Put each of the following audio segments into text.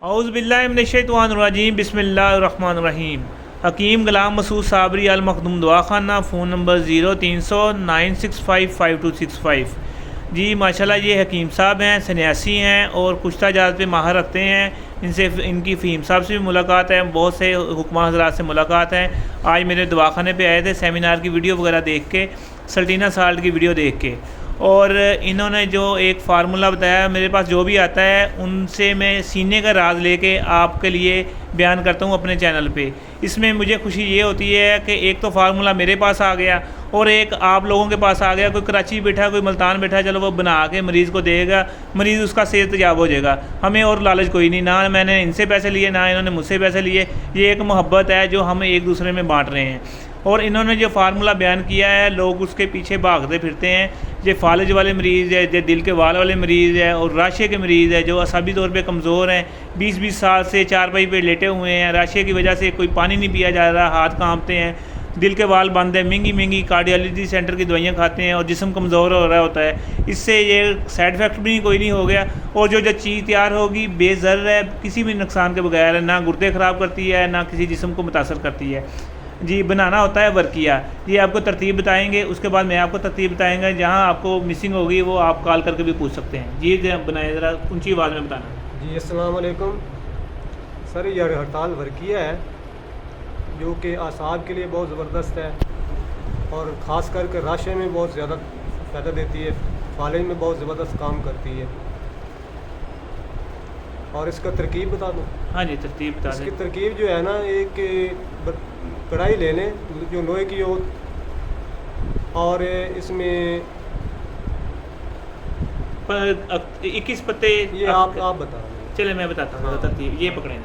औज़ुबिल्लाहिमिनश्शैतानिर्रजीम बिस्मिल्लाहिर्रहमानिर्रहीम। हकीम गुलाम मसूद साबरी अल मखदूम दवाखाना, phone number 030096555265। जी माशाल्लाह, ये हकीम साहब हैं, सन्यासी हैं और कुश्ता जात पे माहर रखते हैं। इनसे इनकी फ़हीम साहब से भी मुलाकात है, बहुत से हुक्मा हज़रात से मुलाकात है। आज मेरे दवाखाने पे आए थे सेमिनार की वीडियो वगैरह देख के, सल्टीना साल्ट की वीडियो देख के, और इन्होंने जो एक फ़ार्मूला बताया, मेरे पास जो भी आता है उनसे मैं सीने का राज लेके आपके लिए बयान करता हूँ अपने चैनल पे। इसमें मुझे खुशी ये होती है कि एक तो फार्मूला मेरे पास आ गया और एक आप लोगों के पास आ गया। कोई कराची बैठा, कोई मुल्तान बैठा, चलो वो बना के मरीज़ को देगा, मरीज़ उसका सेहत तजाब हो जाएगा। हमें और लालच कोई नहीं, ना मैंने इनसे पैसे लिए ना इन्होंने मुझसे पैसे लिए। ये एक मोहब्बत है जो हम एक दूसरे में बाँट रहे हैं। और इन्होंने जो फार्मूला बयान किया है, लोग उसके पीछे भागते फिरते हैं। जो फालज वाले मरीज़ है, जो दिल के वाल वाले मरीज़ है और राशे के मरीज़ है, जो असाबी तौर पे कमज़ोर हैं, 20-20 साल से चारपाई पे लेटे हुए हैं, राशे की वजह से कोई पानी नहीं पिया जा रहा, हाथ कांपते हैं, दिल के वाल बंद है, महंगी महंगी कार्डियोलॉजी सेंटर की दवाइयाँ खाते हैं और जिस्म कमज़ोर हो रहा होता है। इससे ये साइड इफ़ेक्ट भी कोई नहीं हो गया और जो चीज़ तैयार होगी बेज़र है, किसी भी नुकसान के बगैर है, ना गुर्दे ख़राब करती है, ना किसी जिस्म को मुतासर करती है। जी बनाना होता है वर्किया, ये आपको तरतीब बताएंगे, उसके बाद मैं आपको तरतीब बताएंगे। जहाँ आपको मिसिंग होगी वो आप कॉल करके भी पूछ सकते हैं। जी बनाए, ज़रा ऊंची आवाज़ में बताना। जी अस्सलाम वालेकुम सर, ये हड़ताल वर्किया है जो कि आसाब के लिए बहुत ज़बरदस्त है और ख़ास करके राशे में बहुत ज़्यादा फ़ायदा देती है, फालिज में बहुत ज़बरदस्त काम करती है। और इसका तरकीब बता दूँ? हाँ जी, तरतीब बता दें। इसकी तरकीब जो है ना, एक कढ़ाई ले लें जो लोहे की हो और इसमें 21 पत्ते। ये आप बता दें। चले मैं बताता हूँ। हाँ। तरतीब ये पकड़ें। ये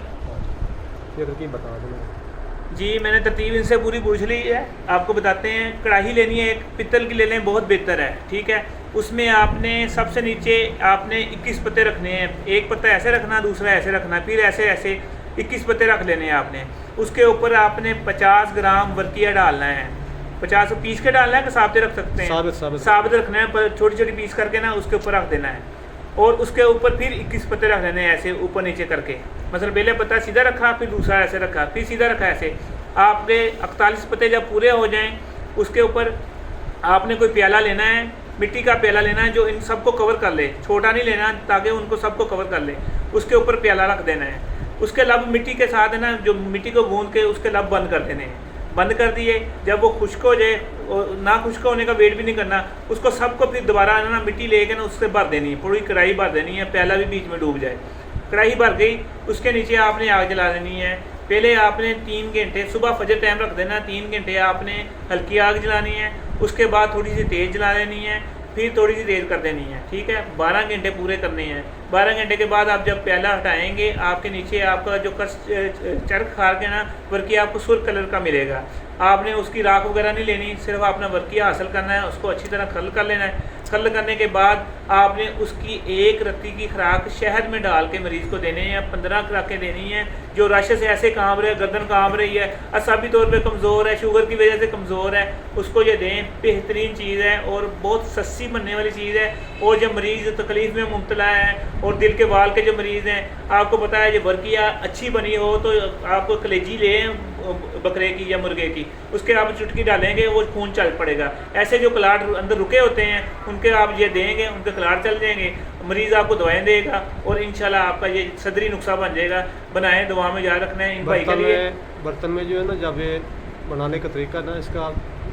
तरकीब बता दें। जी मैंने तरतीब इनसे पूरी पूछ ली है, आपको बताते हैं। कढ़ाई लेनी है, एक पित्तल की ले लें, बहुत बेहतर है, ठीक है। उसमें आपने सबसे नीचे आपने 21 पत्ते रखने हैं। एक पत्ता ऐसे रखना, दूसरा ऐसे रखना, फिर ऐसे ऐसे 21 पत्ते रख लेने हैं आपने। उसके ऊपर आपने 50 ग्राम वर्किया डालना है। 50 पीस के डालना है कि साबते रख सकते हैं? साबित रखना है, पर छोटी छोटी पीस करके ना उसके ऊपर रख देना है। और उसके ऊपर फिर 21 पत्ते रख लेने हैं ऐसे ऊपर नीचे करके। मतलब पहले पत्ता सीधा रखा, फिर दूसरा ऐसे रखा, फिर सीधा रखा ऐसे। आपके 41 पत्ते जब पूरे हो जाएं, उसके ऊपर आपने कोई प्याला लेना है, मिट्टी का प्याला लेना है जो इन सबको कवर कर ले। छोटा नहीं लेना ताकि उनको सबको कवर कर ले। उसके ऊपर प्याला रख देना है। उसके लब मिट्टी के साथ है ना, जो मिट्टी को गूंद के उसके लब बंद कर देने हैं। बंद कर दिए, जब वो खुश्क हो जाए, और ना खुश्क होने का वेट भी नहीं करना, उसको सबको फिर दोबारा ना मिट्टी लेके ना उससे भर देनी है, पूरी कढ़ाई भर देनी है, प्याला भी बीच में डूब जाए। कढ़ाई भर गई, उसके नीचे आपने आग जला देनी है। पहले आपने 3 घंटे, सुबह फजर टाइम रख देना, 3 घंटे आपने हल्की आग जलानी है। उसके बाद थोड़ी सी तेज़ जला लेनी है, फिर थोड़ी सी तेज़ कर देनी है, ठीक है। 12 घंटे पूरे करने हैं। 12 घंटे के बाद आप जब प्याला हटाएंगे, आपके नीचे आपका जो चरख खार के ना वर्किया आपको सुर्ख कलर का मिलेगा। आपने उसकी राख वगैरह नहीं लेनी, सिर्फ अपना वर्किया हासिल करना है, उसको अच्छी तरह खल कर लेना है। खल करने के बाद आपने उसकी 1 रत्ती की खुराक शहद में डाल के मरीज़ को देने हैं। 15 खुराकें देनी है। जो राशे से ऐसे कांप रहे, गर्दन कांप रही है, असाबी तौर पे कमज़ोर है, शुगर की वजह से कमज़ोर है, उसको ये दें। बेहतरीन चीज़ है और बहुत सस्ती बनने वाली चीज़ है। और जो मरीज़ तकलीफ़ में मुब्तला है और दिल के वाल के जो मरीज़ हैं, आपको पता है, जो वर्किया अच्छी बनी हो तो आपको कलेजी लें बकरे की या मुर्गे की, उसके आप चुटकी डालेंगे, वो खून चल पड़ेगा। ऐसे जो क्लाट अंदर रुके होते हैं उनके आप ये देंगे, उनके क्लाट चल जाएंगे, मरीज़ आपको दवाएं देगा और इंशाल्लाह आपका ये सदरी नुस्खा बन जाएगा। बनाएं, दुआ में याद रखना है। इन भाई के लिए बर्तन में जो है ना, जब ये बनाने का तरीका ना, इसका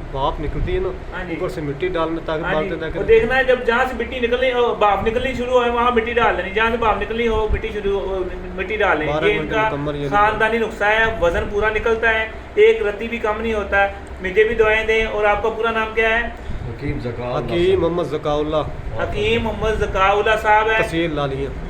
भाप निकलती है ना, ऊपर से मिट्टी डालना ताकि डालते ना और देखना है, जब जहाँ से मिट्टी निकलनी हो, भाप निकलनी शुरू हो, वहाँ मिट्टी डाल देनी। जहाँ से भाप निकलनी हो मिट्टी डाल लें। ये इनका खानदानी नुस्खा है, वजन पूरा निकलता है, 1 रत्ती भी कम नहीं होता। मुझे भी दवाएं दें। और आपका पूरा नाम क्या है? हकीम मोहम्मद ज़काउल्लाह। हकीम मोहम्मद ज़काउल्लाह साहब है, तहसील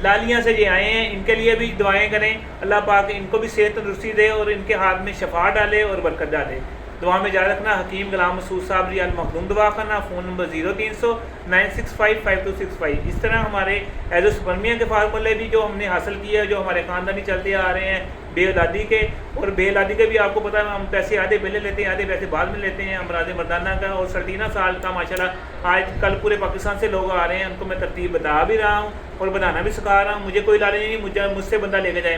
लालिया से ये आए हैं। इनके लिए भी दुआएं करें, अल्लाह पाक इनको भी सेहत तंदुरुस्ती दे और इनके हाथ में शफा डाले और बरकत डाले। दुआ में याद रखना। हकीम गुलाम मसूद साबरी अल मखदूम दवाखाना, फ़ोन नंबर 030096555265। इस तरह हमारे एज़ोस्पर्मिया के फार्मूले भी जो हमने हासिल किए, जो हमारे ख़ानदानी चलते आ रहे हैं बेऔलादी के, और बेऔलादी के भी आपको पता है हम पैसे आधे पहले लेते हैं, आधे पैसे बाद में लेते हैं। अमराज मर्दाना का और सल्टीना साल का माशाल्लाह आज कल पूरे पाकिस्तान से लोग आ रहे हैं, उनको मैं तरतीब बता भी रहा हूँ और बनाना भी सिखा रहा हूँ। मुझे कोई लालच नहीं, मुझसे बंदा लेके जाए।